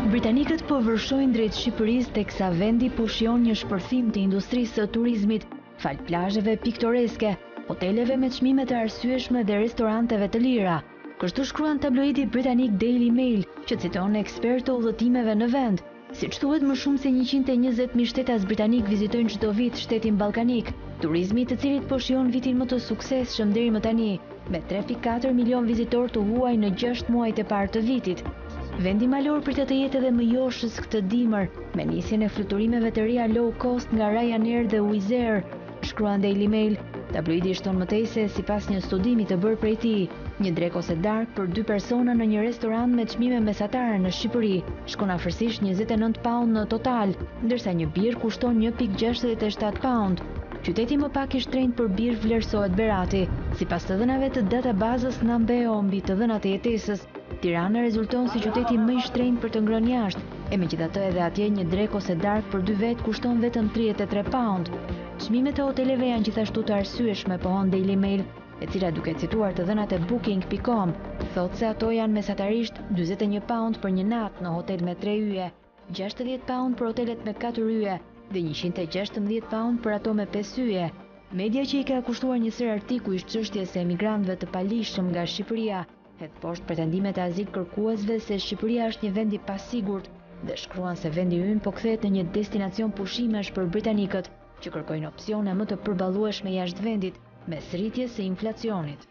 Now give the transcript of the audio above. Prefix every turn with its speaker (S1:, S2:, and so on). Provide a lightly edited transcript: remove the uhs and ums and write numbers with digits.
S1: Britanikët po vërshojnë drejt Shqipërisë teksa vendi po shijon një shpërthim të industrisë së turizmit, fal plazheve piktoreske, hoteleve me çmime të arsyeshme dhe restoranteve të lira. Kështu shkruan tabloidi britanik Daily Mail, që citon ekspertë të udhëtimeve në vend. Siç thuhet, më shumë se 120.000 shtetas britanik vizitojnë çdo vit shtetin ballkanik, turizmi i të cilit po shijon vitin më të suksesshëm deri më tani, me 3.4 milion vizitorë të huaj në 6 muajt e parë të vitit. Vendi malor pritet të jetë edhe më joshës këtë dimër, me nisjen e fluturimeve të reja low cost nga Ryanair dhe Wizz Air, shkruan Daily Mail. Tabloidi shton mëtej se sipas një studimi të bërë prej tij, një drek ose darkë për 2 persona në një restorant me çmime mesatare në Shqipëri shkon afërsisht 29 pound në total, ndërsa një birë kushton 1.67 pound. Qyteti më pak i shtrenjtë për birë vlerësohet Berati. Sipas të dhënave të databazës Nambeo mbi të dhënat e jetesës, Tirana rezulton si qyteti më i shtrenjtë për të ngrënë jashtë, megjithatë edhe atje një drek ose darkë për 2 vet kushton vetëm 33 pound. Çmimet e hoteleve janë gjithashtu të arsyeshme, pohon Daily Mail, e cila duke cituar të dhënat e Booking.com, thotë se ato janë mesatarisht 41 pound për një natë në hotel me 3 yje, 60 pound për hotelet me 4 yje dhe 116 pound për ato me 5 yje. Media që i ka kushtuar një sër artikuj çështjes së emigrantëve të palishëm nga Shqipëria, hedh poshtë pretendimet e azil kërkuesve se Shqipëria është një vend i pasigurt dhe shkruan se vendi ynë po kthehet në një destinacion pushimesh për britanikët që kërkojnë opsione më të përballueshme jashtë vendit, mes rritjes së inflacionit.